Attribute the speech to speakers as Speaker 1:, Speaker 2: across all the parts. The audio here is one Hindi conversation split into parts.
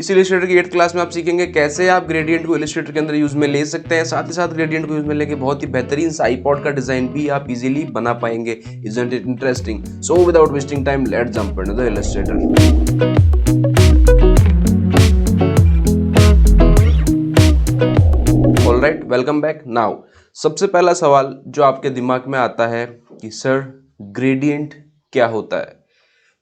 Speaker 1: इस इलिस्ट्रेटर की 8th क्लास में आप सीखेंगे कैसे आप ग्रेडियंट को इलिस्ट्रेटर के अंदर यूज में ले सकते हैं, साथ ही साथ ग्रेडियंट को यूज में लेके बहुत ही बेहतरीन सा आईपॉड का डिजाइन भी आप इजीली बना पाएंगे। Isn't it interesting? So without wasting time let's jump into the Illustrator. Alright, welcome back. Now सबसे पहला सवाल जो आपके दिमाग में आता है कि सर ग्रेडियंट क्या होता है?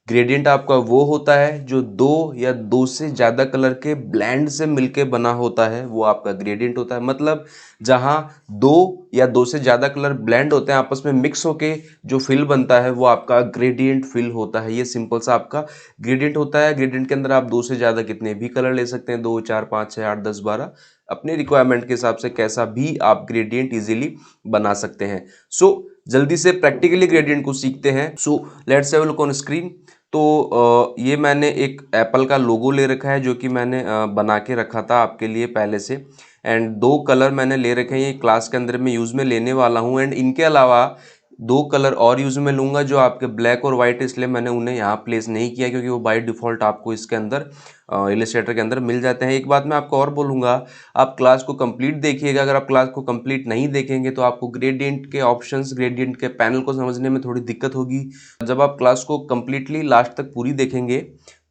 Speaker 1: ग्रेडियंट आपका वो होता है जो दो या दो से ज़्यादा कलर के ब्लेंड से मिलके बना होता है, वो आपका ग्रेडियंट होता है। मतलब जहाँ दो या दो से ज़्यादा कलर ब्लेंड होते हैं, आपस में मिक्स होके जो फिल बनता है वो आपका ग्रेडियंट फिल होता है। ये सिंपल सा आपका ग्रेडियंट होता है। ग्रेडियंट के अंदर आप दो से ज़्यादा कितने भी कलर ले सकते हैं, 2 4 5 6 8 10 12, अपने रिक्वायरमेंट के हिसाब से कैसा भी आप ग्रेडियंट इजीली बना सकते हैं। सो जल्दी से प्रैक्टिकली ग्रेडियंट को सीखते हैं। So let's have a look on screen. तो ये मैंने एक एप्पल का लोगो ले रखा है जो कि मैंने बना के रखा था आपके लिए पहले से। एंड दो कलर मैंने ले रखे हैं, ये क्लास के अंदर मैं यूज़ में लेने वाला हूँ। एंड इनके अलावा दो कलर और यूज़ में लूँगा जो आपके ब्लैक और वाइट, इसलिए मैंने उन्हें यहाँ प्लेस नहीं किया क्योंकि वो बाय डिफ़ॉल्ट आपको इसके अंदर इलिस्ट्रेटर के अंदर मिल जाते हैं। एक बात मैं आपको और बोलूँगा, आप क्लास को कंप्लीट देखिएगा। अगर आप क्लास को कंप्लीट नहीं देखेंगे तो आपको ग्रेडियंट के ऑप्शंस, ग्रेडियंट के पैनल को समझने में थोड़ी दिक्कत होगी। जब आप क्लास को कंप्लीटली लास्ट तक पूरी देखेंगे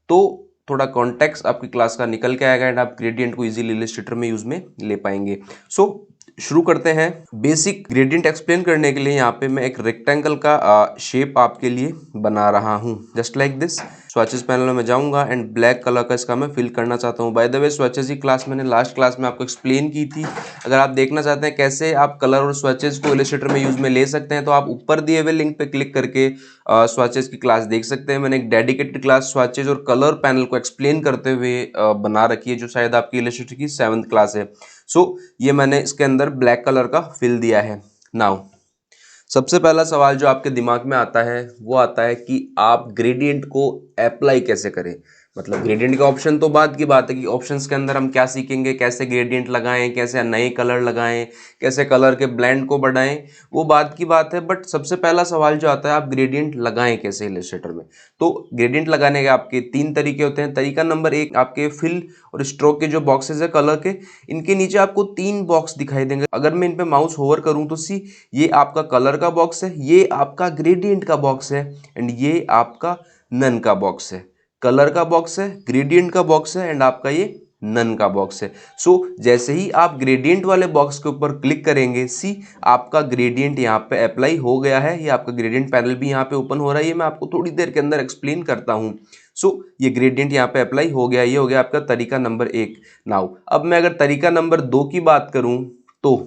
Speaker 1: तो थोड़ा कॉन्टेक्स्ट आपकी क्लास का निकल के आएगा एंड आप ग्रेडियंट को इजीली इलिस्ट्रेटर में यूज में ले पाएंगे। सो शुरू करते हैं। बेसिक ग्रेडियंट एक्सप्लेन करने के लिए यहाँ पे मैं एक रेक्टेंगल का शेप आपके लिए बना रहा हूँ, just like this. Swatches panel में जाऊंगा एंड ब्लैक कलर का इसका मैं फिल करना चाहता हूँ। बाय द वे स्वैचेस की क्लास मैंने लास्ट क्लास में आपको एक्सप्लेन की थी। अगर आप देखना चाहते हैं कैसे आप कलर और स्वैचेस को इलिस्ट्रेटर में यूज में ले सकते हैं तो आप ऊपर दिए हुए लिंक पे क्लिक करके स्वैचेस की क्लास देख सकते हैं। मैंने एक डेडिकेटेड क्लास स्वैचेस और कलर पैनल को एक्सप्लेन करते हुए बना रखी है जो शायद आपकी इलिस्ट्रेटर की 7th क्लास है। सो ये मैंने इसके अंदर ब्लैक कलर का फिल दिया है। नाउ सबसे पहला सवाल जो आपके दिमाग में आता है वो आता है कि आप ग्रेडियंट को अप्लाई कैसे करें। मतलब ग्रेडियंट के ऑप्शन तो बात की बात है कि ऑप्शंस के अंदर हम क्या सीखेंगे, कैसे ग्रेडियंट लगाएं, कैसे नए कलर लगाएं, कैसे कलर के ब्लेंड को बढ़ाएं, वो बात की बात है। बट सबसे पहला सवाल जो आता है आप ग्रेडियंट लगाएं कैसे इलिस्ट्रेटर में। तो ग्रेडियंट लगाने के आपके 3 तरीके होते हैं। तरीका नंबर 1, आपके फिल और स्ट्रोक के जो बॉक्सेस है कलर के, इनके नीचे आपको 3 बॉक्स दिखाई देंगे। अगर मैं इन पे माउस होवर करूं तो सी ये आपका कलर का बॉक्स है, ये आपका ग्रेडियंट का बॉक्स है एंड ये आपका नन का बॉक्स है। कलर का बॉक्स है, ग्रेडियंट का बॉक्स है एंड आपका ये नन का बॉक्स है। सो जैसे ही आप ग्रेडियंट वाले बॉक्स के ऊपर क्लिक करेंगे, सी आपका ग्रेडियंट यहाँ पे अप्लाई हो गया है। ये आपका ग्रेडियंट पैनल भी यहाँ पे ओपन हो रहा है, ये मैं आपको थोड़ी देर के अंदर एक्सप्लेन करता हूँ। सो ये ग्रेडियंट यहाँ पे अप्लाई हो गया, ये हो गया आपका तरीका नंबर 1। नाउ अब मैं अगर तरीका नंबर 2 की बात करूं तो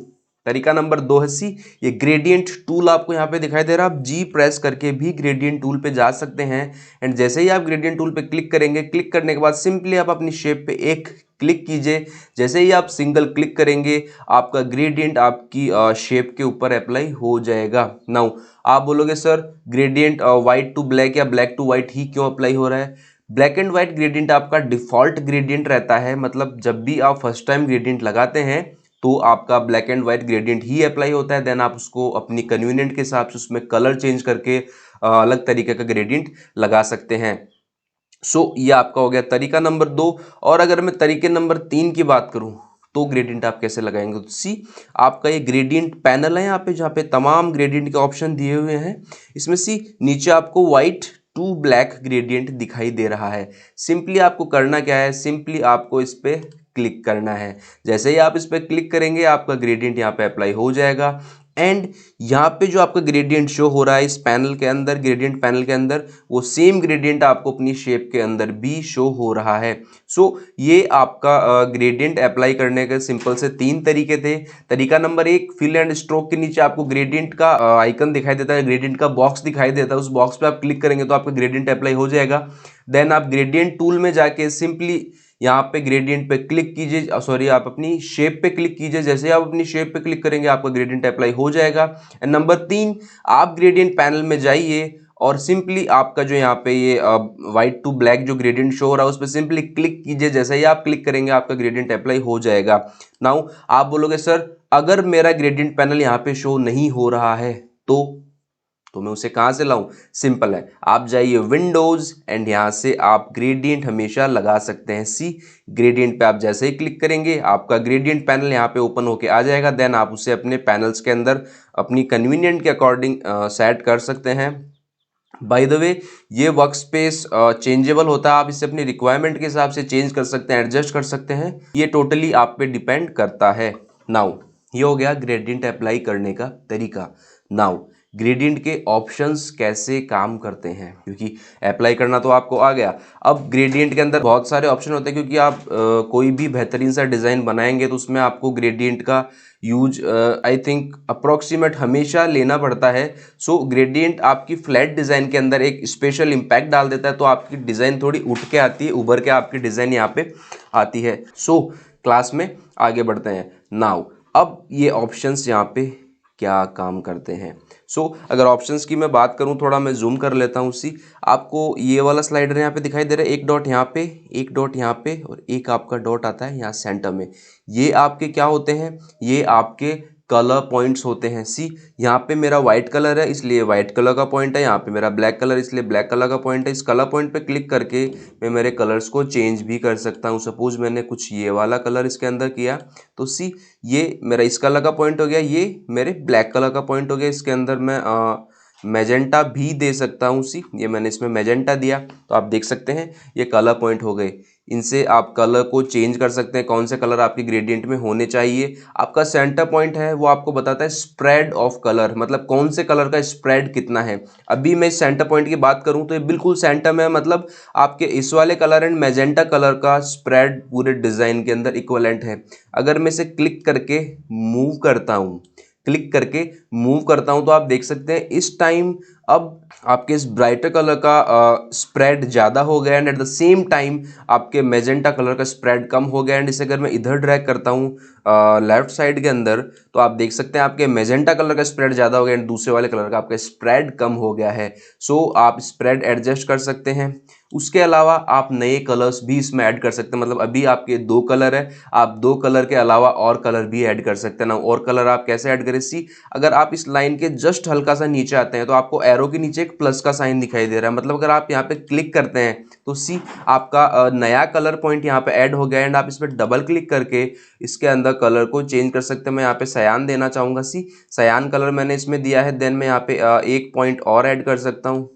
Speaker 1: तरीका नंबर 2 है सी, ये ग्रेडियंट टूल आपको यहाँ पे दिखाई दे रहा है। आप जी प्रेस करके भी ग्रेडियंट टूल पे जा सकते हैं एंड जैसे ही आप ग्रेडियंट टूल पे क्लिक करेंगे, क्लिक करने के बाद सिंपली आप अपनी शेप पे एक क्लिक कीजिए। जैसे ही आप सिंगल क्लिक करेंगे आपका ग्रेडियंट आपकी शेप के ऊपर अप्लाई हो जाएगा। नाउ आप बोलोगे sir gradient white to black या ब्लैक टू व्हाइट ही क्यों अप्लाई हो रहा है? ब्लैक एंड व्हाइट ग्रेडियंट आपका डिफॉल्ट ग्रेडियंट रहता है। मतलब जब भी आप फर्स्ट टाइम ग्रेडियंट लगाते हैं तो आपका black and white gradient he apply होता है। देन आप उसको अपनी कन्वीनियंट के हिसाब से उसमें कलर चेंज करके अलग तरीके का ग्रेडियंट लगा सकते हैं। सो ये आपका हो गया तरीका नंबर 2। और अगर मैं तरीके नंबर 3 की बात करूं तो ग्रेडियंट आप कैसे लगाएंगे, तो सी आपका ये ग्रेडियंट पैनल है यहाँ पे, जहाँ पे तमाम ग्रेडियंट के ऑप्शन दिए हुए हैं। इसमें सी नीचे आपको व्हाइट टू ब्लैक ग्रेडियंट दिखाई दे रहा है। सिंपली आपको करना क्या है, सिंपली आपको इस पे क्लिक करना है। जैसे ही आप इस पे क्लिक करेंगे आपका ग्रेडियंट यहाँ पे अप्लाई हो जाएगा एंड यहाँ पे जो आपका ग्रेडियंट शो हो रहा है इस पैनल के अंदर, ग्रेडियंट पैनल के अंदर, वो सेम ग्रेडियंट आपको अपनी शेप के अंदर भी शो हो रहा है। सो ये आपका ग्रेडियंट अप्लाई करने के सिंपल से 3 तरीके थे। तरीका नंबर 1, फिल एंड स्ट्रोक के नीचे आपको ग्रेडियंट का आइकन दिखाई देता है, ग्रेडियंट का बॉक्स दिखाई देता है, उस बॉक्स पे आप क्लिक करेंगे तो आपका ग्रेडियंट अप्लाई हो जाएगा। देन आप ग्रेडियंट टूल में जाके सिंपली यहाँ पे ग्रेडियंट पे क्लिक कीजिए, सॉरी आप अपनी शेप पे क्लिक कीजिए। जैसे आप अपनी शेप पे क्लिक करेंगे आपका ग्रेडियंट अप्लाई हो जाएगा। एंड नंबर 3, आप ग्रेडियंट पैनल में जाइए और सिंपली आपका जो यहाँ पे ये व्हाइट टू ब्लैक जो ग्रेडियंट शो हो रहा है उस पर सिंपली क्लिक कीजिए। जैसे ही आप क्लिक करेंगे आपका ग्रेडियंट अप्लाई हो जाएगा। नाउ आप बोलोगे सर अगर मेरा ग्रेडियंट पैनल यहाँ पे शो नहीं हो रहा है तो तो मैं उसे कहाँ से लाऊं? सिंपल है, आप जाइए विंडोज एंड यहाँ से आप ग्रेडियंट हमेशा लगा सकते हैं। सी ग्रेडियंट पे आप जैसे ही क्लिक करेंगे आपका ग्रेडियंट पैनल यहाँ पे ओपन होके आ जाएगा। देन आप उसे अपने पैनल्स के अंदर अपनी कन्वीनियंट के अकॉर्डिंग सेट कर सकते हैं। बाय द वे ये वर्क स्पेस चेंजेबल होता है, आप इसे अपनी रिक्वायरमेंट के हिसाब से चेंज कर सकते हैं, एडजस्ट कर सकते हैं, ये टोटली आप पे डिपेंड करता है। नाउ ये हो गया ग्रेडियंट अप्लाई करने का तरीका। नाउ ग्रेडियंट के ऑप्शंस कैसे काम करते हैं, क्योंकि अप्लाई करना तो आपको आ गया। अब ग्रेडियंट के अंदर बहुत सारे ऑप्शन होते हैं, क्योंकि आप कोई भी बेहतरीन सा डिज़ाइन बनाएंगे तो उसमें आपको ग्रेडियंट का यूज आई थिंक अप्रोक्सीमेट हमेशा लेना पड़ता है। सो ग्रेडियंट आपकी फ्लैट डिज़ाइन के अंदर एक स्पेशल इम्पैक्ट डाल देता है, तो आपकी डिज़ाइन थोड़ी उठ के आती है, उभर के आपकी डिज़ाइन यहाँ पे आती है। सो क्लास में आगे बढ़ते हैं। नाउ अब ये ऑप्शंस यहाँ पे क्या काम करते हैं। सो अगर ऑप्शंस की मैं बात करूं, थोड़ा मैं जूम कर लेता हूं। सी आपको ये वाला स्लाइडर यहाँ पे दिखाई दे रहा है, एक डॉट यहाँ पे, एक डॉट यहाँ पे और एक आपका डॉट आता है यहाँ सेंटर में। ये आपके क्या होते हैं? ये आपके कलर पॉइंट्स होते हैं। सी यहाँ पे मेरा व्हाइट कलर है इसलिए व्हाइट कलर का पॉइंट है, यहाँ पे मेरा ब्लैक कलर इसलिए ब्लैक कलर का पॉइंट है। इस कलर पॉइंट पे क्लिक करके मैं मेरे कलर्स को चेंज भी कर सकता हूँ। सपोज मैंने कुछ ये वाला कलर इसके अंदर किया तो सी ये मेरा इस कलर का पॉइंट हो गया, ये मेरे ब्लैक कलर का पॉइंट हो गया। इसके अंदर मैं मैजेंटा भी दे सकता हूँ। सी ये मैंने इसमें मैजेंटा दिया तो आप देख सकते हैं ये कलर पॉइंट हो गए। इनसे आप कलर को चेंज कर सकते हैं, कौन से कलर आपके ग्रेडियंट में होने चाहिए। आपका सेंटर पॉइंट है वो आपको बताता है स्प्रेड ऑफ कलर, मतलब कौन से कलर का स्प्रेड कितना है। अभी मैं इस सेंटर पॉइंट की बात करूं तो ये बिल्कुल सेंटर में है, मतलब आपके इस वाले कलर एंड मैजेंटा कलर का स्प्रेड पूरे डिजाइन के अंदर इक्वलेंट है। अगर मैं इसे क्लिक करके मूव करता हूं, क्लिक करके मूव करता हूं तो आप देख सकते हैं इस टाइम अब आपके इस ब्राइटर कलर का स्प्रेड ज़्यादा हो गया and at the same time आपके मैजेंटा कलर का स्प्रेड कम हो गया। एंड इसे अगर मैं इधर ड्रैग करता हूँ लेफ्ट साइड के अंदर तो आप देख सकते हैं आपके मैजेंटा कलर का स्प्रेड ज़्यादा हो गया एंड दूसरे वाले कलर का आपका स्प्रेड कम हो गया है। सो आप स्प्रेड एडजस्ट कर सकते हैं। उसके अलावा आप नए कलर्स भी इसमें ऐड कर सकते हैं, मतलब अभी आपके 2 कलर है, आप 2 कलर के अलावा और कलर भी ऐड कर सकते हैं ना। और कलर आप कैसे ऐड करें? सी अगर आप इस लाइन के जस्ट हल्का सा नीचे आते हैं तो आपको एरो के नीचे एक प्लस का साइन दिखाई दे रहा है, मतलब अगर आप यहाँ पे क्लिक करते हैं तो सी आपका नया कलर पॉइंट यहाँ पे ऐड हो गया एंड आप इस पर डबल क्लिक करके इसके अंदर कलर को चेंज कर सकते हैं। मैं यहाँ पे सयान देना चाहूँगा। सी सयान कलर मैंने इसमें दिया है। देन मैं यहाँ पे एक पॉइंट और ऐड कर सकता हूँ।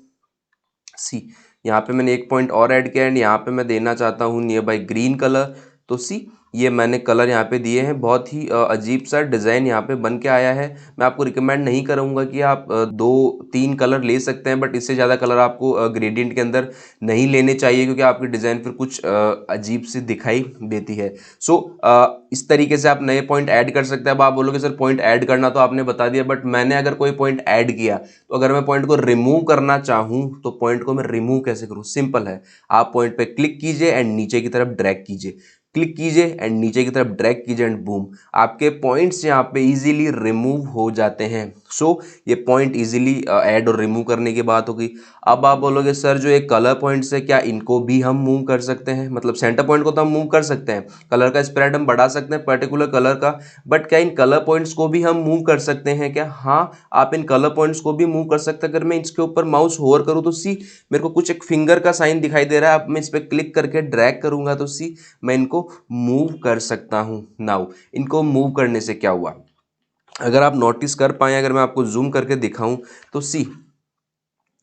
Speaker 1: सी यहाँ पे मैंने एक पॉइंट और ऐड किया एंड यहाँ पे मैं देना चाहता हूँ नियर बाई ग्रीन कलर। तो सी ये मैंने कलर यहाँ पे दिए हैं। बहुत ही अजीब सा डिज़ाइन यहाँ पे बन के आया है। मैं आपको रिकमेंड नहीं करूँगा कि आप 2-3 कलर ले सकते हैं, बट इससे ज़्यादा कलर आपको ग्रेडियंट के अंदर नहीं लेने चाहिए, क्योंकि आपकी डिज़ाइन फिर कुछ अजीब सी दिखाई देती है। सो इस तरीके से आप नए पॉइंट ऐड कर सकते हैं। अब आप बोलोगे सर पॉइंट ऐड करना तो आपने बता दिया, बट मैंने अगर कोई पॉइंट ऐड किया तो अगर मैं पॉइंट को रिमूव करना चाहूँ तो पॉइंट को मैं रिमूव कैसे करूँ? सिंपल है, आप पॉइंट पे क्लिक कीजिए एंड नीचे की तरफ ड्रैग कीजिए, क्लिक कीजिए एंड नीचे की तरफ ड्रैग कीजिए एंड बूम, आपके पॉइंट्स यहाँ पे इजीली रिमूव हो जाते हैं। सो ये पॉइंट इजीली ऐड और रिमूव करने की बात होगी। अब आप बोलोगे सर जो ये कलर पॉइंट्स है क्या इनको भी हम मूव कर सकते हैं? मतलब सेंटर पॉइंट को तो हम मूव कर सकते हैं, कलर का स्प्रेड हम बढ़ा सकते हैं पर्टिकुलर कलर का, बट क्या इन कलर पॉइंट्स को भी हम मूव कर सकते हैं क्या? हाँ, आप इन कलर पॉइंट्स को भी मूव कर सकते हैं। अगर मैं इसके ऊपर माउस होवर करूँ तो सी मेरे को कुछ एक फिंगर का साइन दिखाई दे रहा है। अब मैं इस पर क्लिक करके ड्रैग करूंगा तो सी मैं इनको मूव कर सकता हूं। नाउ इनको मूव करने से क्या हुआ, अगर आप नोटिस कर पाए, अगर मैं आपको जूम करके दिखाऊं तो सी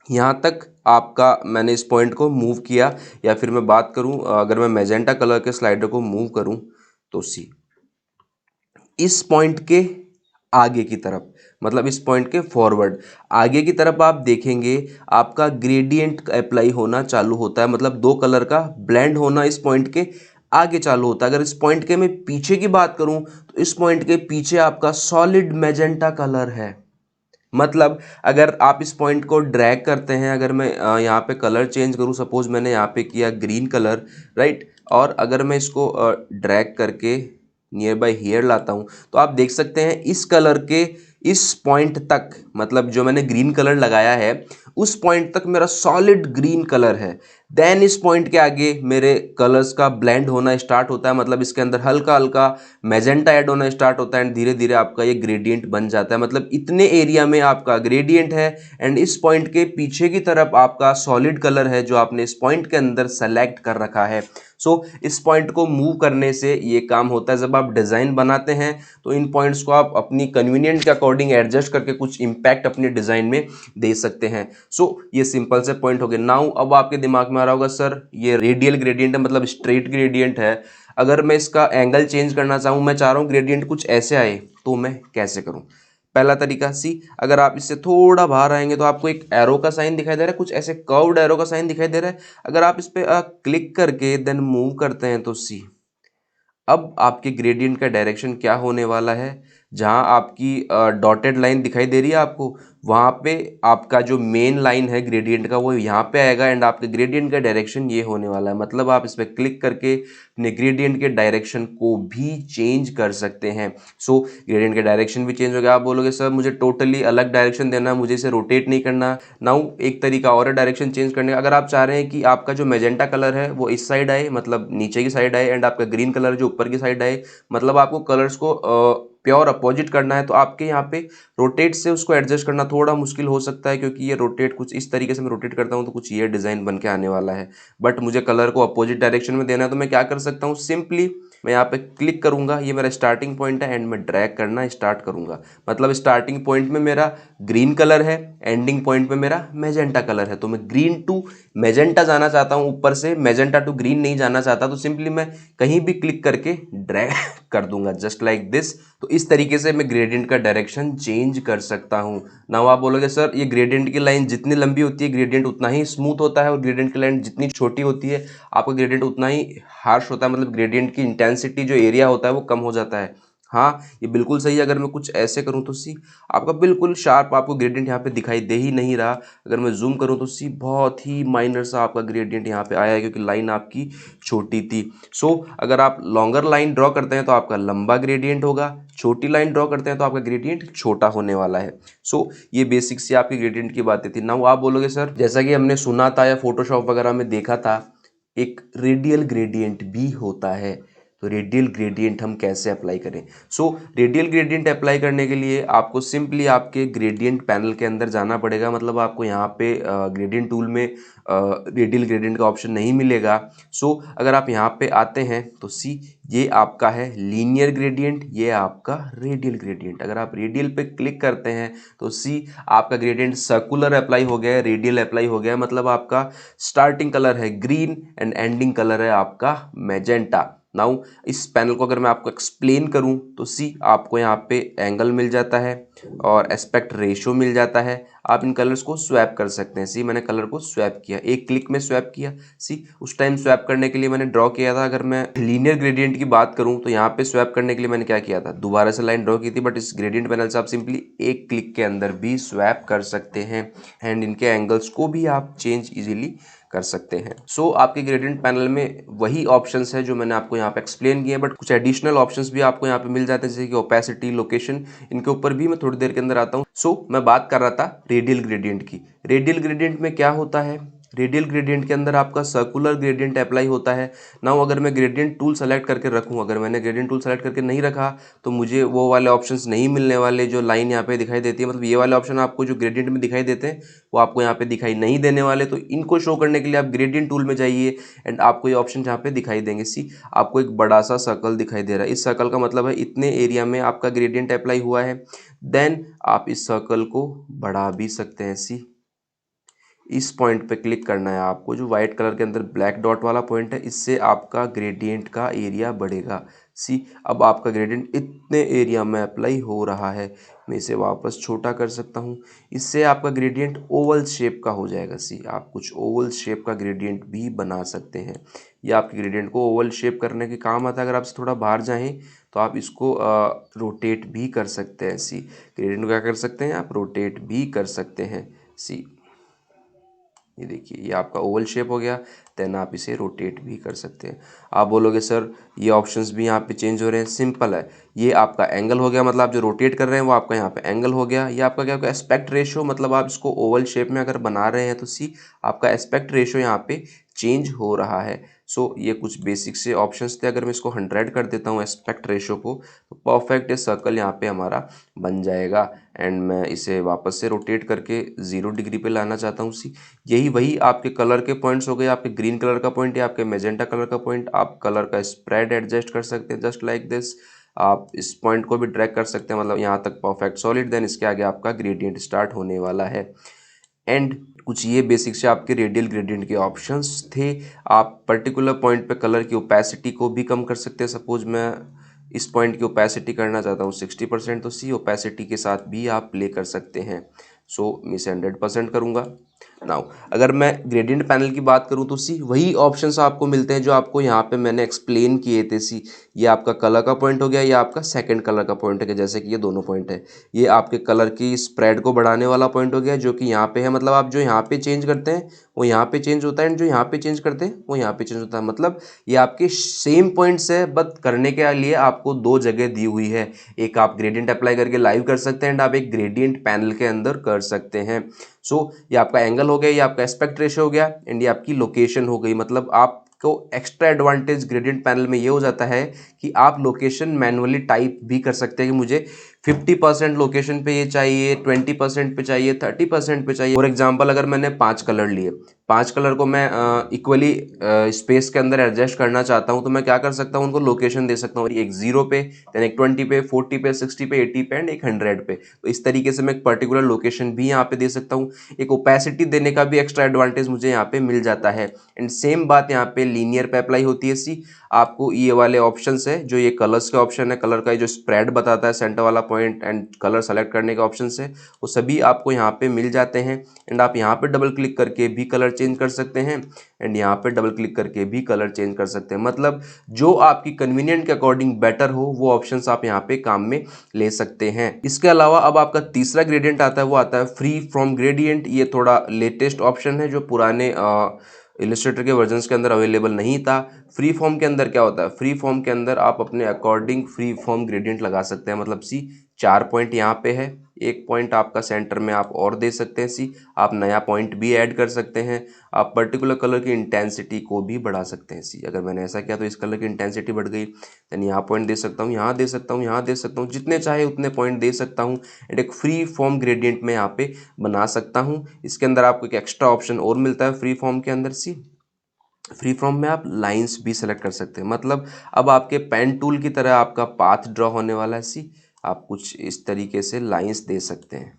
Speaker 1: यहाँ तक आपका मैंने इस पॉइंट को मूव किया, या फिर मैं बात करूं अगर मैं मैजेंटा कलर के स्लाइडर को मूव करूं तो सी इस पॉइंट के आगे की तरफ, मतलब इस पॉइंट के फॉरवर्ड आगे की तरफ आप देखेंगे आपका ग्रेडियंट अप्लाई होना चालू होता है, मतलब 2 कलर का ब्लेंड होना इस पॉइंट के आगे चालू होता है। अगर इस पॉइंट के मैं पीछे की बात करूं तो इस पॉइंट के पीछे आपका सॉलिड मैजेंटा कलर है। मतलब अगर आप इस पॉइंट को ड्रैग करते हैं, अगर मैं यहाँ पे कलर चेंज करूँ, सपोज मैंने यहाँ पे किया ग्रीन कलर, राइट, और अगर मैं इसको ड्रैग करके नियर बाई हेयर लाता हूँ तो आप देख सकते हैं इस कलर के इस पॉइंट तक, मतलब जो मैंने ग्रीन कलर लगाया है उस पॉइंट तक मेरा सॉलिड ग्रीन कलर है। देन इस पॉइंट के आगे मेरे कलर्स का ब्लेंड होना स्टार्ट होता है, मतलब इसके अंदर हल्का हल्का मैजेंटा ऐड होना स्टार्ट होता है एंड धीरे धीरे आपका ये ग्रेडियंट बन जाता है। मतलब इतने एरिया में आपका ग्रेडियंट है एंड इस पॉइंट के पीछे की तरफ आपका सॉलिड कलर है जो आपने इस पॉइंट के अंदर सेलेक्ट कर रखा है। सो इस पॉइंट को मूव करने से ये काम होता है। जब आप डिज़ाइन बनाते हैं तो इन पॉइंट्स को आप अपनी कन्वीनियंट के अकॉर्डिंग एडजस्ट करके कुछ इंपैक्ट अपने डिज़ाइन में दे सकते हैं। सो ये सिंपल से पॉइंट हो गए। नाउ अब आपके दिमाग में आ रहा होगा सर ये रेडियल ग्रेडियंट है, मतलब स्ट्रेट ग्रेडियंट है, अगर मैं इसका एंगल चेंज करना चाहूँ, मैं चाह रहा हूँ ग्रेडियंट कुछ ऐसे आए, तो मैं कैसे करूँ? पहला तरीका सी, अगर आप इससे थोड़ा बाहर आएंगे तो आपको एक एरो का साइन दिखाई दे रहा है, कुछ ऐसे कर्व्ड एरो का साइन दिखाई दे रहा है। अगर आप इस पे क्लिक करके देन मूव करते हैं तो सी, अब आपके ग्रेडियंट का डायरेक्शन क्या होने वाला है, जहां आपकी डॉटेड लाइन दिखाई दे रही है आपको, वहां पे आपका जो मेन लाइन है ग्रेडियंट का वो यहाँ पे आएगा एंड आपके ग्रेडियंट का डायरेक्शन ये होने वाला है। मतलब आप इस पर क्लिक करके अपने ग्रेडियंट के डायरेक्शन को भी चेंज कर सकते हैं। सो ग्रेडियंट का डायरेक्शन भी चेंज हो गया। आप बोलोगे सर मुझे टोटली अलग डायरेक्शन देना है, मुझे इसे रोटेट नहीं करना। नाउ एक तरीका और है डायरेक्शन चेंज करने का। अगर आप चाह रहे हैं कि आपका जो मैजेंटा कलर है वो इस साइड आए, मतलब नीचे की साइड आए, एंड आपका ग्रीन कलर जो ऊपर की साइड आए, मतलब आपको कलर्स को प्योर अपोजिट करना है, तो आपके यहाँ पे रोटेट से उसको एडजस्ट करना थोड़ा मुश्किल हो सकता है, क्योंकि ये रोटेट कुछ इस तरीके से मैं रोटेट करता हूँ तो कुछ ये डिज़ाइन बन के आने वाला है। बट मुझे कलर को अपोजिट डायरेक्शन में देना है, तो मैं क्या कर सकता हूँ, सिंपली मैं यहाँ पे क्लिक करूंगा, ये मेरा स्टार्टिंग पॉइंट है एंड मैं ड्रैग करना स्टार्ट करूंगा। मतलब स्टार्टिंग पॉइंट में मेरा ग्रीन कलर है, एंडिंग पॉइंट पे मेरा मैजेंटा कलर है, तो मैं ग्रीन टू मैजेंटा जाना चाहता हूँ, ऊपर से मैजेंटा टू ग्रीन नहीं जाना चाहता, तो सिंपली मैं कहीं भी क्लिक करके ड्रैग कर दूंगा जस्ट लाइक दिस। तो इस तरीके से मैं ग्रेडियंट का डायरेक्शन चेंज कर सकता हूँ। नाउ आप बोलोगे सर ये ग्रेडियंट की लाइन जितनी लंबी होती है ग्रेडियंट उतना ही स्मूथ होता है, और ग्रेडियंट की लाइन जितनी छोटी होती है आपका ग्रेडियंट उतना ही हार्श होता है, मतलब ग्रेडियंट की इंटेंसिटी जो एरिया होता है वो कम हो जाता है। हाँ, ये बिल्कुल सही है। अगर मैं कुछ ऐसे करूँ तो सी आपका बिल्कुल शार्प आपको ग्रेडियंट यहाँ पे दिखाई दे ही नहीं रहा। अगर मैं जूम करूँ तो सी बहुत ही माइनर सा आपका ग्रेडियंट यहाँ पे आया है, क्योंकि लाइन आपकी छोटी थी। सो अगर आप लॉन्गर लाइन ड्रॉ करते हैं तो आपका लंबा ग्रेडियंट होगा, छोटी लाइन ड्रॉ करते हैं तो आपका ग्रेडियंट छोटा होने वाला है। सो ये बेसिक सी आपकी ग्रेडियंट की बातें थी। नाउ आप बोलोगे सर जैसा कि हमने सुना था या फोटोशॉप वगैरह में देखा था, एक रेडियल ग्रेडियंट भी होता है, तो रेडियल ग्रेडियंट हम कैसे अप्लाई करें? सो रेडियल ग्रेडियंट अप्लाई करने के लिए आपको सिंपली आपके ग्रेडियंट पैनल के अंदर जाना पड़ेगा। मतलब आपको यहाँ पे ग्रेडियंट टूल में रेडियल ग्रेडियंट का ऑप्शन नहीं मिलेगा। सो अगर आप यहाँ पे आते हैं तो सी ये आपका है लीनियर ग्रेडियंट, ये आपका रेडियल ग्रेडियंट। अगर आप रेडियल पे क्लिक करते हैं तो सी आपका ग्रेडियंट सर्कुलर अप्लाई हो गया है, रेडियल अप्लाई हो गया है। मतलब आपका स्टार्टिंग कलर है ग्रीन एंड एंडिंग कलर है आपका मैजेंटा। नाउ इस पैनल को अगर मैं आपको एक्सप्लेन करूं तो सी आपको यहाँ पे एंगल मिल जाता है और एस्पेक्ट रेशियो मिल जाता है। आप इन कलर्स को स्वैप कर सकते हैं। सी मैंने कलर को स्वैप किया, एक क्लिक में स्वैप किया। सी उस टाइम स्वैप करने के लिए मैंने ड्रॉ किया था, अगर मैं लीनियर ग्रेडियंट की बात करूं तो यहाँ पे स्वैप करने के लिए मैंने क्या किया था, दोबारा से लाइन ड्रॉ की थी। बट इस ग्रेडियंट पैनल से आप सिंपली एक क्लिक के अंदर भी स्वैप कर सकते हैं एंड इनके एंगल्स को भी आप चेंज इजीली कर सकते हैं। सो आपके ग्रेडियंट पैनल में वही ऑप्शंस है जो मैंने आपको यहाँ पे एक्सप्लेन किए, बट कुछ एडिशनल ऑप्शंस भी आपको यहाँ पे मिल जाते हैं, जैसे कि ओपेसिटी, लोकेशन, इनके ऊपर भी मैं थोड़ी देर के अंदर आता हूँ। सो मैं बात कर रहा था रेडियल ग्रेडियंट की। रेडियल ग्रेडियंट में क्या होता है, रेडियल ग्रेडियंट के अंदर आपका सर्कुलर ग्रेडियंट अप्लाई होता है। नाउ अगर मैं ग्रेडियंट टूल सेलेक्ट करके रखूँ, अगर मैंने ग्रेडियंट टूल सेलेक्ट करके नहीं रखा तो मुझे वो वाले ऑप्शंस नहीं मिलने वाले जो लाइन यहाँ पे दिखाई देती है। मतलब ये वाले ऑप्शन आपको जो ग्रेडियंट में दिखाई देते हैं वो आपको यहाँ पे दिखाई नहीं देने वाले। तो इनको शो करने के लिए आप ग्रेडियंट टूल में जाइए एंड आपको ये ऑप्शन यहाँ पे दिखाई देंगे। सी आपको एक बड़ा सा सर्कल दिखाई दे रहा है, इस सर्कल का मतलब है इतने एरिया में आपका ग्रेडियंट अप्लाई हुआ है। देन आप इस सर्कल को बढ़ा भी सकते हैं। सी इस पॉइंट पे क्लिक करना है आपको, जो व्हाइट कलर के अंदर ब्लैक डॉट वाला पॉइंट है, इससे आपका ग्रेडियंट का एरिया बढ़ेगा। सी अब आपका ग्रेडियंट इतने एरिया में अप्लाई हो रहा है, मैं इसे वापस छोटा कर सकता हूँ, इससे आपका ग्रेडियंट ओवल शेप का हो जाएगा। सी आप कुछ ओवल शेप का ग्रेडियंट भी बना सकते हैं, या आपके ग्रेडियंट को ओवल शेप करने के काम आता है। अगर आप थोड़ा बाहर जाएँ तो आप इसको रोटेट भी कर सकते हैं। सी ग्रेडियंट को क्या कर सकते हैं, आप रोटेट भी कर सकते हैं। सी ये देखिए, ये आपका ओवल शेप हो गया। देन आप इसे रोटेट भी कर सकते हैं। आप बोलोगे सर ये ऑप्शंस भी यहाँ पे चेंज हो रहे हैं। सिंपल है, ये आपका एंगल हो गया, मतलब आप जो रोटेट कर रहे हैं वो आपका यहाँ पे एंगल हो गया। ये आपका क्या होगा, एस्पेक्ट रेशियो, मतलब आप इसको ओवल शेप में अगर बना रहे हैं तो सी आपका एस्पेक्ट रेशियो यहाँ पे चेंज हो रहा है। सो ये कुछ बेसिक से ऑप्शंस थे। अगर मैं इसको 100 कर देता हूँ एस्पेक्ट रेशियो को, तो परफेक्ट ये सर्कल यहाँ पे हमारा बन जाएगा। एंड मैं इसे वापस से रोटेट करके 0 डिग्री पे लाना चाहता हूँ सी। यही वही आपके कलर के पॉइंट्स हो गए, आपके ग्रीन कलर का पॉइंट या आपके मेजेंटा कलर का पॉइंट। आप कलर का स्प्रेड एडजस्ट कर सकते हैं जस्ट लाइक दिस। आप इस पॉइंट को भी ड्रैग कर सकते हैं, मतलब यहाँ तक परफेक्ट सॉलिड। देन इसके आगे आपका ग्रेडियंट स्टार्ट होने वाला है। एंड कुछ ये बेसिक से आपके रेडियल ग्रेडियंट के ऑप्शंस थे। आप पर्टिकुलर पॉइंट पे कलर की ओपेसिटी को भी कम कर सकते हैं। सपोज मैं इस पॉइंट की ओपेसिटी करना चाहता हूँ 60%, तो सी ओपेसिटी के साथ भी आप प्ले कर सकते हैं। सो मैं इसे 100% करूँगा। नाउ अगर मैं ग्रेडियंट पैनल की बात करूं तो सी वही ऑप्शंस आपको मिलते हैं जो आपको यहाँ पे मैंने एक्सप्लेन किए थे। सी ये आपका कलर का पॉइंट हो गया, ये आपका सेकंड कलर का पॉइंट हो गया, जैसे कि ये दोनों पॉइंट है। ये आपके कलर की स्प्रेड को बढ़ाने वाला पॉइंट हो गया जो कि यहाँ पे है, मतलब आप जो यहाँ पे चेंज करते हैं वो यहाँ पे चेंज होता है, एंड जो यहाँ पे चेंज करते हैं वो यहाँ पे चेंज होता है। मतलब ये आपके सेम पॉइंट्स है, बट करने के लिए आपको दो जगह दी हुई है। एक आप ग्रेडियंट अप्लाई करके लाइव कर सकते हैं, एंड आप एक ग्रेडियंट पैनल के अंदर कर सकते हैं। सो ये आपका एंगल हो गया, ये आपका एस्पेक्ट रेशियो हो गया, एंड ये आपकी लोकेशन हो गई। मतलब आपको एक्स्ट्रा एडवांटेज ग्रेडियंट पैनल में ये हो जाता है कि आप लोकेशन मैनुअली टाइप भी कर सकते हैं कि मुझे 50% लोकेशन पे ये चाहिए, 20% पे चाहिए, 30% पे चाहिए। फॉर एग्जाम्पल अगर मैंने 5 कलर लिए, 5 कलर को मैं इक्वली स्पेस के अंदर एडजस्ट करना चाहता हूँ, तो मैं क्या कर सकता हूँ, उनको लोकेशन दे सकता हूँ। एक 0 पे, देन एक 20 पे, 40 पे, 60 पे, 80 पे, एंड एक 100 पे। तो इस तरीके से मैं एक पर्टिकुलर लोकेशन भी यहाँ पे दे सकता हूँ। एक ओपेसिटी देने का भी एक्स्ट्रा एडवांटेज मुझे यहाँ पे मिल जाता है। एंड सेम बात यहाँ पे लीनियर पे अप्लाई होती है। सी आपको ये वाले ऑप्शंस है, जो ये कलर्स के ऑप्शन है, कलर का जो स्प्रेड बताता है, सेंटर वाला पॉइंट एंड कलर सेलेक्ट करने के ऑप्शंस है, वो सभी आपको यहाँ पे मिल जाते हैं। एंड आप यहाँ पे डबल क्लिक करके भी कलर चेंज कर सकते हैं, एंड यहाँ पे डबल क्लिक करके भी कलर चेंज कर सकते हैं। मतलब जो आपकी कन्वीनियंट के अकॉर्डिंग बेटर हो वो ऑप्शंस आप यहाँ पे काम में ले सकते हैं। इसके अलावा अब आपका तीसरा ग्रेडियंट आता है, वो आता है फ्री फ्रॉम ग्रेडियंट। ये थोड़ा लेटेस्ट ऑप्शन है जो पुराने इलस्ट्रेटर के वर्जन्स के अंदर अवेलेबल नहीं था। फ्री फॉर्म के अंदर क्या होता है, फ्री फॉर्म के अंदर आप अपने अकॉर्डिंग फ्री फॉर्म ग्रेडियंट लगा सकते हैं। मतलब सी 4 पॉइंट यहाँ पे है, एक पॉइंट आपका सेंटर में आप और दे सकते हैं। सी आप नया पॉइंट भी ऐड कर सकते हैं। आप पर्टिकुलर कलर की इंटेंसिटी को भी बढ़ा सकते हैं। सी अगर मैंने ऐसा किया तो इस कलर की इंटेंसिटी बढ़ गई, देन यहाँ पॉइंट दे सकता हूँ, यहाँ दे सकता हूँ, यहाँ दे सकता हूँ, जितने चाहे उतने पॉइंट दे सकता हूँ। एंड एक फ्री फॉर्म ग्रेडियंट में यहाँ पे बना सकता हूँ। इसके अंदर आपको एक एक्स्ट्रा ऑप्शन और मिलता है फ्री फॉर्म के अंदर। सी फ्री फॉर्म में आप लाइंस भी सेलेक्ट कर सकते हैं। मतलब अब आपके पेन टूल की तरह आपका पाथ ड्रॉ होने वाला है। सी आप कुछ इस तरीके से लाइंस दे सकते हैं।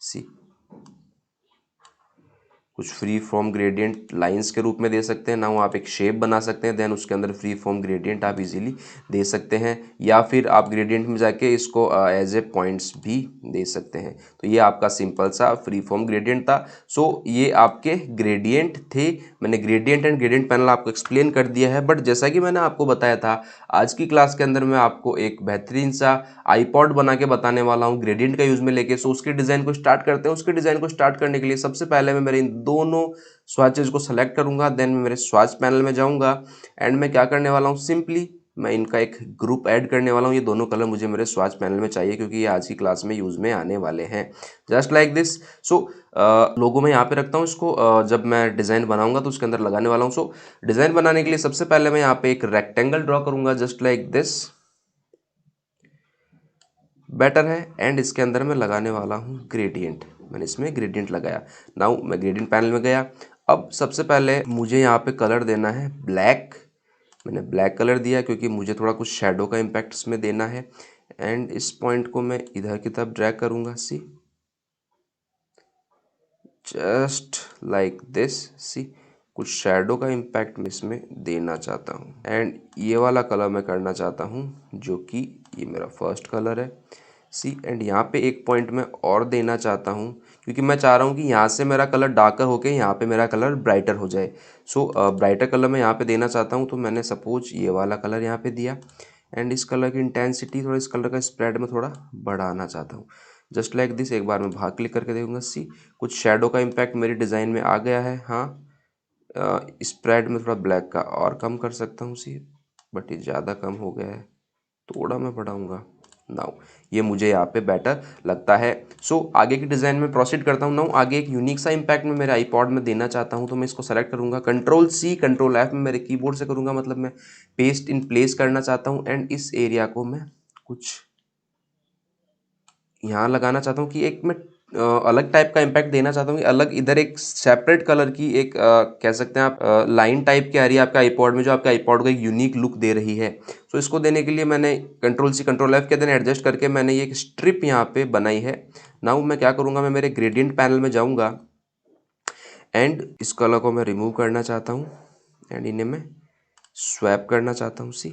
Speaker 1: सी कुछ फ्री फॉर्म ग्रेडियंट लाइंस के रूप में दे सकते हैं ना, वो आप एक शेप बना सकते हैं, देन उसके अंदर फ्री फॉर्म ग्रेडियंट आप इजीली दे सकते हैं। या फिर आप ग्रेडियंट में जाके इसको एज ए पॉइंट्स भी दे सकते हैं। तो ये आपका सिंपल सा फ्री फॉर्म ग्रेडियंट था। सो ये आपके ग्रेडियंट थे। मैंने ग्रेडियंट एंड ग्रेडियंट पैनल आपको एक्सप्लेन कर दिया है। बट जैसा कि मैंने आपको बताया था, आज की क्लास के अंदर मैं आपको एक बेहतरीन सा आईपॉड बना के बताने वाला हूँ ग्रेडियंट का यूज में लेके। सो उसके डिजाइन को स्टार्ट करते हैं। उसके डिजाइन को स्टार्ट करने के लिए सबसे पहले मैं मेरे इन दोनों स्वाचेस को सेलेक्ट करूंगा, देन मैं मेरे स्वाच पैनल में जाऊंगा, एंड मैं क्या करने वाला हूँ, सिंपली मैं इनका एक ग्रुप ऐड करने वाला हूँ। ये दोनों कलर मुझे मेरे स्वाच पैनल में चाहिए क्योंकि ये आज की क्लास में यूज में आने वाले हैं, जस्ट लाइक दिस। सो लोगो मैं यहाँ पे रखता हूँ इसको। जब मैं डिज़ाइन बनाऊंगा तो उसके अंदर लगाने वाला हूँ। सो डिज़ाइन बनाने के लिए सबसे पहले मैं यहाँ पे एक रेक्टेंगल ड्रॉ करूंगा जस्ट लाइक दिस, बेटर है। एंड इसके अंदर मैं लगाने वाला हूँ ग्रेडियंट। मैंने इसमें ग्रेडियंट लगाया। नाउ मैं ग्रेडियंट पैनल में गया। अब सबसे पहले मुझे यहाँ पे कलर देना है ब्लैक। मैंने ब्लैक कलर दिया क्योंकि मुझे थोड़ा कुछ शेडो का इम्पैक्ट इसमें देना है। एंड इस पॉइंट को मैं इधर की तरफ ड्रैग करूँगा। सी जस्ट लाइक दिस। सी कुछ शेडो का इम्पैक्ट मैं इसमें देना चाहता हूँ। एंड ये वाला कलर मैं करना चाहता हूँ जो कि ये मेरा फर्स्ट कलर है। सी एंड यहाँ पे एक पॉइंट मैं और देना चाहता हूँ क्योंकि मैं चाह रहा हूँ कि यहाँ से मेरा कलर डार्कर होके यहाँ पे मेरा कलर ब्राइटर हो जाए। सो ब्राइटर कलर मैं यहाँ पे देना चाहता हूँ, तो मैंने सपोज ये वाला कलर यहाँ पे दिया। एंड इस कलर की इंटेंसिटी थोड़ा, इस कलर का स्प्रेड में थोड़ा बढ़ाना चाहता हूँ। Just like this. एक बार मैं बाहर क्लिक करके देखूंगा, सी कुछ शेडो का इम्पैक्ट मेरी डिज़ाइन में आ गया है। हाँ, स्प्रेड में थोड़ा ब्लैक का और कम कर सकता हूँ सी, बट ये ज़्यादा कम हो गया है, थोड़ा मैं बढ़ाऊंगा। नाउ ये मुझे यहाँ पे बेटर लगता है। सो आगे की डिज़ाइन में प्रोसीड करता हूँ। नाउ आगे एक यूनिक सा इम्पैक्ट मैं मेरे आईपॉड में देना चाहता हूँ, तो मैं इसको सेलेक्ट करूँगा, कंट्रोल सी कंट्रोल एफ में मेरे कीबोर्ड से करूँगा, मतलब मैं पेस्ट इन प्लेस करना चाहता हूँ। एंड इस एरिया को मैं कुछ यहाँ लगाना चाहता हूँ कि एक मैं अलग टाइप का इम्पैक्ट देना चाहता हूँ कि अलग इधर एक सेपरेट कलर की एक कह सकते हैं आप लाइन टाइप की आ रही है आपके आईपॉड में, जो आपके आईपॉड को एक यूनिक लुक दे रही है। सो इसको देने के लिए मैंने कंट्रोल सी कंट्रोल एफ के देन एडजस्ट करके मैंने ये एक स्ट्रिप यहाँ पे बनाई है। नाउ मैं क्या करूँगा, मैं मेरे ग्रेडियंट पैनल में जाऊँगा एंड इस कलर को मैं रिमूव करना चाहता हूँ एंड इन्हें मैं स्वैप करना चाहता हूँ सी।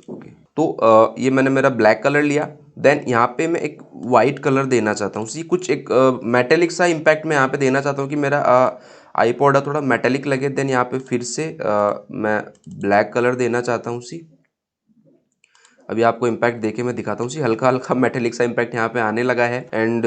Speaker 1: ओके, तो ये मैंने मेरा ब्लैक कलर लिया। देन यहाँ पे मैं एक वाइट कलर देना चाहता हूँ सी, कुछ एक मेटेलिक सा इम्पैक्ट मैं यहाँ पे देना चाहता हूँ कि मेरा आईपॉड थोड़ा मेटेलिक लगे। देन यहाँ पे फिर से मैं ब्लैक कलर देना चाहता हूँ सी। अभी आपको इम्पैक्ट देके मैं दिखाता हूँ सी, हल्का हल्का मेटेलिक सा इम्पैक्ट यहाँ पे आने लगा है। एंड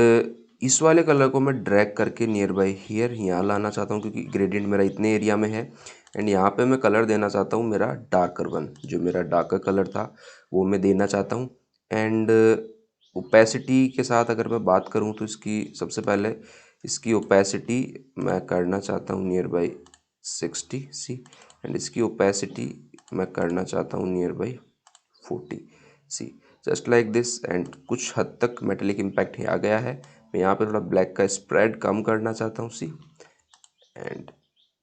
Speaker 1: इस वाले कलर को मैं ड्रैग करके नियर बाई हियर यहाँ लाना चाहता हूँ, क्योंकि ग्रेडियंट मेरा इतने एरिया में है। एंड यहाँ पे मैं कलर देना चाहता हूँ मेरा डार्कर वन, जो मेरा डार्कर कलर था वो मैं देना चाहता हूँ। एंड ओपेसिटी के साथ अगर मैं बात करूँ तो इसकी सबसे पहले इसकी ओपेसिटी मैं करना चाहता हूँ नियर बाई 60 सी। एंड इसकी ओपेसिटी मैं करना चाहता हूँ near by 40 C, just like this. And कुछ हद तक मेटेलिक इम्पैक्ट आ गया है। मैं यहाँ पे थोड़ा ब्लैक का स्प्रेड कम करना चाहता हूँ सी, एंड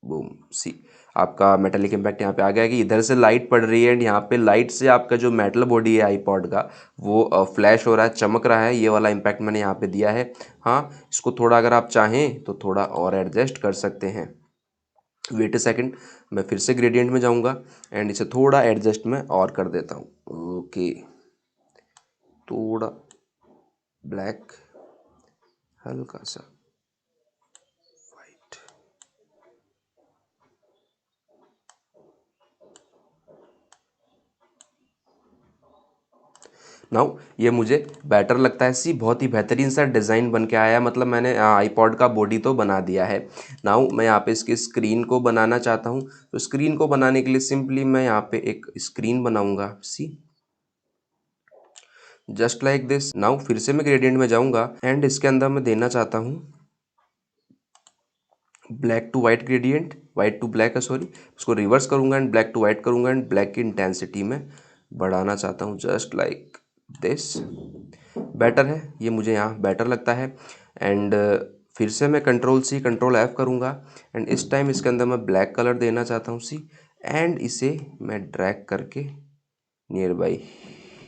Speaker 1: बूम सी, आपका मेटेलिक इम्पैक्ट यहाँ पे आ गया कि इधर से लाइट पड़ रही है एंड यहाँ पे लाइट से आपका जो मेटल बॉडी है आईपॉड का वो फ्लैश हो रहा है, चमक रहा है। ये वाला इम्पैक्ट मैंने यहाँ पे दिया है। हाँ, इसको थोड़ा अगर आप चाहें तो थोड़ा और एडजस्ट कर सकते हैं। वेट अ सेकंड, मैं फिर से ग्रेडियंट में जाऊँगा एंड इसे थोड़ा एडजस्ट मैं और कर देता हूँ। ओके, थोड़ा ब्लैक, हल्का सा वाइट। नाउ ये मुझे बेटर लगता है सी, बहुत ही बेहतरीन सा डिज़ाइन बन के आया है। मतलब मैंने आईपॉड का बॉडी तो बना दिया है। नाउ मैं यहाँ पे इसकी स्क्रीन को बनाना चाहता हूँ, तो स्क्रीन को बनाने के लिए सिंपली मैं यहाँ पे एक स्क्रीन बनाऊंगा सी, जस्ट लाइक दिस। नाउ फिर से मैं ग्रेडियंट में जाऊंगा एंड इसके अंदर मैं देना चाहता हूँ black to white gradient, white to black है सॉरी, उसको रिवर्स करूंगा एंड ब्लैक टू वाइट करूंगा एंड ब्लैक की इंटेंसिटी में बढ़ाना चाहता हूँ, जस्ट लाइक दिस। बेटर है ये, मुझे यहाँ बेटर लगता है। एंड फिर से मैं कंट्रोल सी कंट्रोल एफ करूँगा एंड इस टाइम इसके अंदर मैं ब्लैक कलर देना चाहता हूँ सी, एंड इसे मैं ड्रैग करके नियर बाई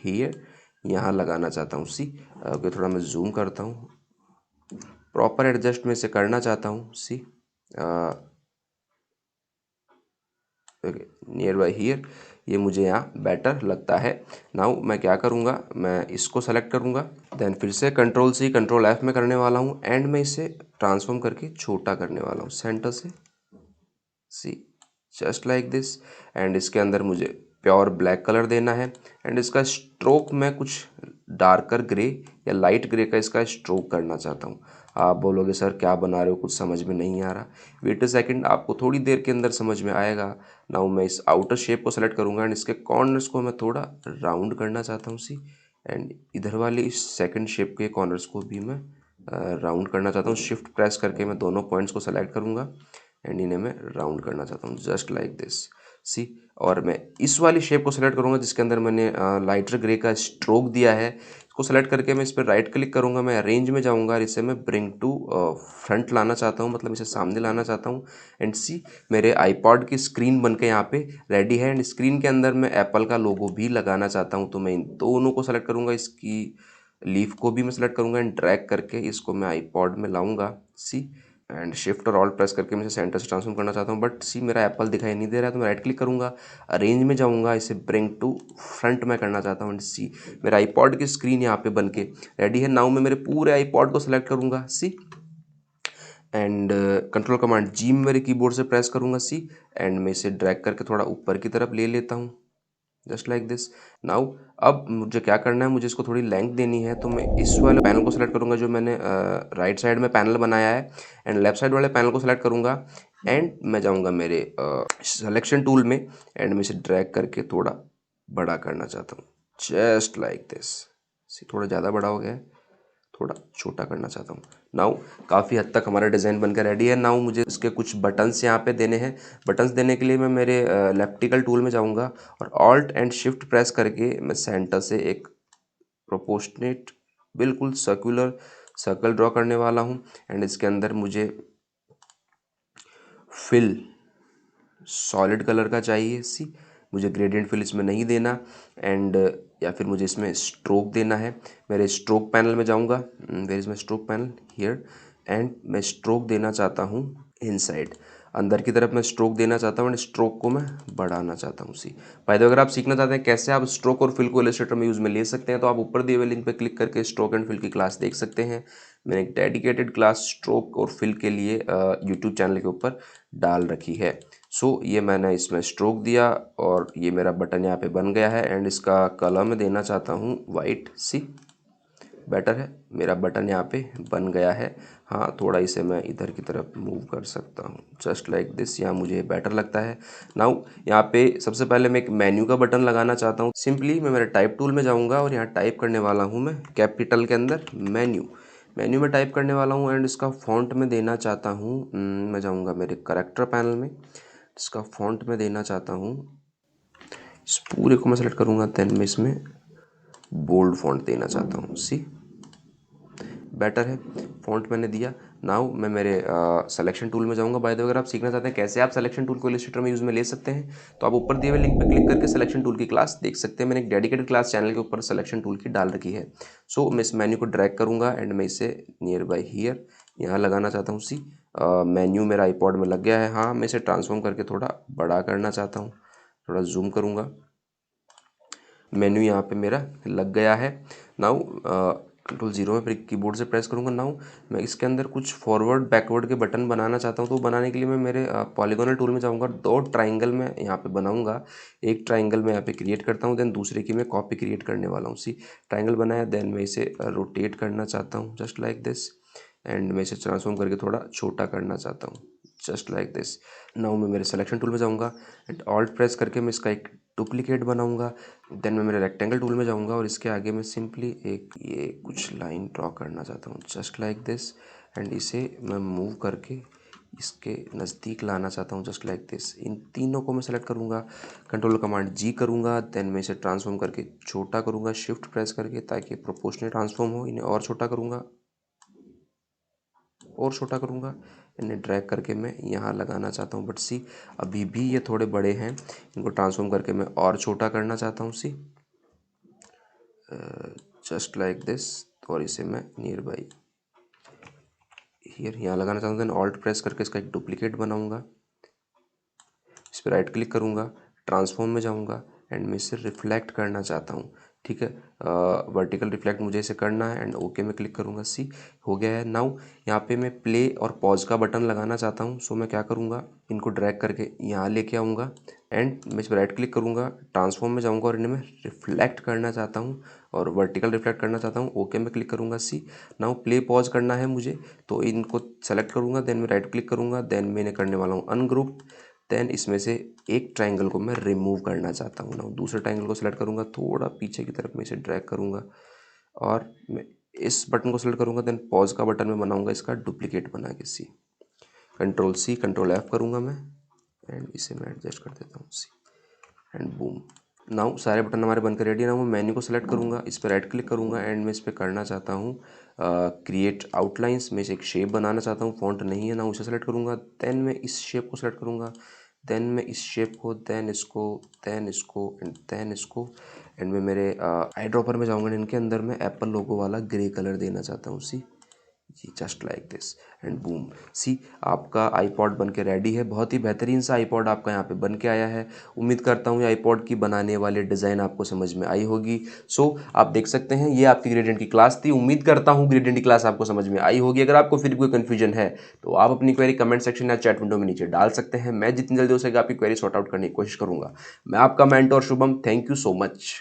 Speaker 1: हियर यहाँ लगाना चाहता हूँ सी। ओके, थोड़ा मैं जूम करता हूँ, प्रॉपर एडजस्ट में इसे करना चाहता हूँ सी। ओके, नियर बाई हियर, ये मुझे यहाँ बेटर लगता है। नाउ मैं क्या करूँगा, मैं इसको सेलेक्ट करूँगा, देन फिर से कंट्रोल सी कंट्रोल एफ में करने वाला हूँ एंड मैं इसे ट्रांसफॉर्म करके छोटा करने वाला हूँ सेंटर से सी, जस्ट लाइक दिस। एंड इसके अंदर मुझे प्योर ब्लैक कलर देना है एंड इसका स्ट्रोक मैं कुछ डार्कर ग्रे या लाइट ग्रे का इसका स्ट्रोक करना चाहता हूँ। आप बोलोगे सर क्या बना रहे हो, कुछ समझ में नहीं आ रहा। वेट अ सेकंड, आपको थोड़ी देर के अंदर समझ में आएगा। नाउ मैं इस आउटर शेप को सेलेक्ट करूँगा एंड इसके कॉर्नर्स को मैं थोड़ा राउंड करना चाहता हूँ सी, एंड इधर वाले इस सेकंड शेप के कॉर्नर्स को भी मैं राउंड करना चाहता हूँ। शिफ्ट प्रेस करके मैं दोनों पॉइंट्स को सेलेक्ट करूँगा एंड इन्हें मैं राउंड करना चाहता हूँ, जस्ट लाइक दिस सी। और मैं इस वाली शेप को सेलेक्ट करूँगा जिसके अंदर मैंने लाइटर ग्रे का स्ट्रोक दिया है। इसको सेलेक्ट करके मैं इस पर राइट क्लिक करूँगा, मैं अरेंज में जाऊँगा और इसे मैं ब्रिंग टू फ्रंट लाना चाहता हूँ, मतलब इसे सामने लाना चाहता हूँ। एंड सी, मेरे आईपॉड की स्क्रीन बन के यहाँ पे रेडी है एंड स्क्रीन के अंदर मैं एप्पल का लोगो भी लगाना चाहता हूँ। तो मैं इन दोनों को सेलेक्ट करूँगा, इसकी लीफ को भी मैं सेलेक्ट करूँगा एंड ड्रैग करके इसको मैं आईपॉड में लाऊंगा सी, एंड शिफ्ट और ऑल्ट प्रेस करके मैं इसे सेंटर से ट्रांसफॉर्म करना चाहता हूँ। बट सी, मेरा एप्पल दिखाई नहीं दे रहा है, तो मैं राइट क्लिक करूँगा, अरेंज में जाऊँगा, इसे ब्रिंग टू फ्रंट में करना चाहता हूँ एंड सी, मेरा आईपॉड की स्क्रीन यहाँ पे बन के रेडी है। नाउ मैं मेरे पूरे आईपॉड को सेलेक्ट करूँगा सी, एंड कंट्रोल कमांड जी में मेरे कीबोर्ड से प्रेस करूँगा सी, एंड मैं इसे ड्रैग करके थोड़ा ऊपर की तरफ ले लेता हूँ जस्ट लाइक दिस। नाउ अब मुझे क्या करना है, मुझे इसको थोड़ी लेंथ देनी है, तो मैं इस वाले पैनल को सेलेक्ट करूंगा जो मैंने राइट साइड में पैनल बनाया है, एंड लेफ्ट साइड वाले पैनल को सेलेक्ट करूंगा, एंड मैं जाऊंगा मेरे सिलेक्शन टूल में, एंड मैं इसे ड्रैग करके थोड़ा बड़ा करना चाहता हूँ, जस्ट लाइक दिस। थोड़ा ज़्यादा बड़ा हो गया है, थोड़ा छोटा करना चाहता हूँ। नाउ काफ़ी हद तक हमारा डिज़ाइन बनकर रेडी है। नाउ मुझे इसके कुछ बटन्स यहाँ पे देने हैं। बटन्स देने के लिए मैं मेरे लेफ्टिकल टूल में जाऊँगा और ऑल्ट एंड शिफ्ट प्रेस करके मैं सेंटर से एक प्रोपोर्शनेट बिल्कुल सर्कुलर सर्कल ड्रॉ करने वाला हूँ, एंड इसके अंदर मुझे फिल सॉलिड कलर का चाहिए। सी मुझे ग्रेडियंट फिल इसमें नहीं देना, एंड या फिर मुझे इसमें स्ट्रोक देना है। मेरे स्ट्रोक पैनल में जाऊंगा, where is my stroke panel, here, and मैं स्ट्रोक देना चाहता हूँ इनसाइड, अंदर की तरफ मैं स्ट्रोक देना चाहता हूँ, एंड स्ट्रोक को मैं बढ़ाना चाहता हूँ। सी भाई, अगर आप सीखना चाहते हैं कैसे आप स्ट्रोक और फिल को इलस्ट्रेटर में यूज़ में ले सकते हैं, तो आप ऊपर दिए हुए लिंक पर क्लिक करके स्ट्रोक एंड फिल की क्लास देख सकते हैं। मैंने एक डेडिकेटेड क्लास स्ट्रोक और फिल के लिए यूट्यूब चैनल के ऊपर डाल रखी है। सो ये मैंने इसमें स्ट्रोक दिया और ये मेरा बटन यहाँ पे बन गया है, एंड इसका कलर मैं देना चाहता हूँ वाइट। सी बेटर है, मेरा बटन यहाँ पे बन गया है। हाँ, थोड़ा इसे मैं इधर की तरफ मूव कर सकता हूँ, जस्ट लाइक दिस, यहाँ मुझे बेटर लगता है। नाउ यहाँ पे सबसे पहले मैं एक मेन्यू का बटन लगाना चाहता हूँ। सिंपली मैं मेरे टाइप टूल में जाऊँगा और यहाँ टाइप करने वाला हूँ मैं कैपिटल के अंदर मेन्यू में टाइप करने वाला हूँ, एंड इसका फॉन्ट में देना चाहता हूँ, मैं जाऊँगा मेरे करेक्टर पैनल में, इसका फॉन्ट में देना चाहता हूँ, इस पूरे को मैं सेलेक्ट करूँगा, देन मैं इसमें बोल्ड फॉन्ट देना चाहता हूँ। सी बेटर है, फॉन्ट मैंने दिया। नाउ मैं मेरे सिलेक्शन टूल में जाऊंगा। बाय द वे, अगर आप सीखना चाहते हैं कैसे आप सिलेक्शन टूल को इलस्ट्रेटर में यूज़ में ले सकते हैं, तो आप ऊपर दिए हुए लिंक पर क्लिक करके सिलेक्शन टूल की क्लास देख सकते हैं। मैंने एक डेडिकेटेड क्लास चैनल के ऊपर सिलेक्शन टूल की डाल रखी है। सो मैं इस मेन्यू को ड्रैग करूंगा, एंड मैं इसे नियर बाई हियर यहाँ लगाना चाहता हूँ। सी मेन्यू मेरा आईपॉड में लग गया है। हाँ, मैं इसे ट्रांसफॉर्म करके थोड़ा बड़ा करना चाहता हूँ, थोड़ा जूम करूँगा। मेन्यू यहाँ पे मेरा लग गया है। नाउ कंट्रोल जीरो में फिर कीबोर्ड से प्रेस करूँगा। नाउ मैं इसके अंदर कुछ फॉरवर्ड बैकवर्ड के बटन बनाना चाहता हूँ, तो बनाने के लिए मैं मेरे पॉलीगोनल टूल में जाऊँगा। दो ट्राइंगल में यहाँ पे बनाऊँगा, एक ट्राइंगल मैं यहाँ पे क्रिएट करता हूँ, देन दूसरे की मैं कॉपी क्रिएट करने वाला हूँ। सी ट्राइंगल बनाया, देन मैं इसे रोटेट करना चाहता हूँ, जस्ट लाइक दिस, एंड मैं इसे ट्रांसफॉर्म करके थोड़ा छोटा करना चाहता हूँ, जस्ट लाइक दिस। नाउ मैं मेरे सिलेक्शन टूल में जाऊँगा, एंड ऑल्ट प्रेस करके मैं इसका एक डुप्लीकेट बनाऊँगा। देन मैं मेरे रेक्टेंगल टूल में जाऊँगा और इसके आगे मैं सिंपली एक ये कुछ लाइन ड्रॉ करना चाहता हूँ, जस्ट लाइक दिस, एंड इसे मैं मूव करके इसके नज़दीक लाना चाहता हूँ, जस्ट लाइक दिस। इन तीनों को मैं सेलेक्ट करूँगा, कंट्रोल कमांड जी करूँगा, देन मैं इसे ट्रांसफॉर्म करके छोटा करूँगा शिफ्ट प्रेस करके, ताकि प्रोपोर्शनल ट्रांसफॉर्म हो। इन्हें और छोटा करूँगा, और छोटा करूँगा, इन्हें ड्रैग करके मैं यहाँ लगाना चाहता हूँ। बट सी अभी भी ये थोड़े बड़े हैं, इनको ट्रांसफॉर्म करके मैं और छोटा करना चाहता हूँ। सी जस्ट लाइक दिस, और इसे मैं नियर बाई हियर यहाँ लगाना चाहता हूँ। देन ऑल्ट प्रेस करके इसका एक डुप्लीकेट बनाऊँगा, इस पर राइट क्लिक करूँगा, ट्रांसफॉर्म में जाऊँगा, एंड मैं इसे रिफ्लेक्ट करना चाहता हूँ। ठीक है, वर्टिकल रिफ्लेक्ट मुझे इसे करना है, एंड ओके में क्लिक करूँगा। सी हो गया है। नाउ यहाँ पे मैं प्ले और पॉज का बटन लगाना चाहता हूँ। सो मैं क्या करूँगा, इनको ड्रैग करके यहाँ लेके आऊँगा, एंड मैं इस पर राइट क्लिक करूँगा, ट्रांसफॉर्म में जाऊँगा, और इन्हें मैं रिफ्लेक्ट करना चाहता हूँ और वर्टिकल रिफ्लेक्ट करना चाहता हूँ। ओके में क्लिक करूँगा। सी नाउ प्ले पॉज करना है मुझे, तो इनको सेलेक्ट करूँगा, देन मैं राइट क्लिक करूँगा, देन मैं इन्हें करने वाला हूँ अनग्रुप। देन इसमें से एक ट्राइंगल को मैं रिमूव करना चाहता हूँ ना, दूसरे ट्राइंगल को सेलेक्ट करूँगा, थोड़ा पीछे की तरफ मैं इसे ड्रैग करूँगा, और मैं इस बटन को सेलेक्ट करूँगा, देन पॉज का बटन में बनाऊँगा इसका डुप्लीकेट बना के। सी कंट्रोल एफ करूँगा मैं, एंड इसे मैं एडजस्ट कर देता हूँ। सी एंड बूम। नाउ सारे बटन हमारे बनकर रेडी है। ना मैं मेन्यू को सेलेक्ट करूँगा, इस पर राइट क्लिक करूँगा, एंड मैं इस पर करना चाहता हूँ क्रिएट आउटलाइंस। मैं इसे एक शेप बनाना चाहता हूँ, फॉन्ट नहीं है ना, उसे सेलेक्ट करूँगा, देन मैं इस शेप को सेलेक्ट करूँगा, देन मैं इस शेप को, देन इसको, देन इसको, एंड देन इसको, एंड मैं मेरे आई ड्रॉपर में जाऊँगा, इनके अंदर मैं एप्पल लोगो वाला ग्रे कलर देना चाहता हूँ। See just like this and boom. See, आपका आईपॉड बन के रेडी है। बहुत ही बेहतरीन सा आईपॉड आपका यहाँ पे बन के आया है। उम्मीद करता हूँ ये आईपॉड की बनाने वाले डिज़ाइन आपको समझ में आई होगी। सो आप देख सकते हैं ये आपकी ग्रेडियंट की क्लास थी। उम्मीद करता हूँ ग्रेडियंट की क्लास आपको समझ में आई होगी। अगर आपको फिर कोई कन्फ्यूजन है तो आप अपनी क्वेरी कमेंट सेक्शन या चैट विंडो में नीचे डाल सकते हैं। मैं जितनी जल्दी हो सकेगा आपकी क्वेरी सॉर्ट आउट करने की कोशिश करूँगा। मैं आपका mentor Shubham, thank you so much.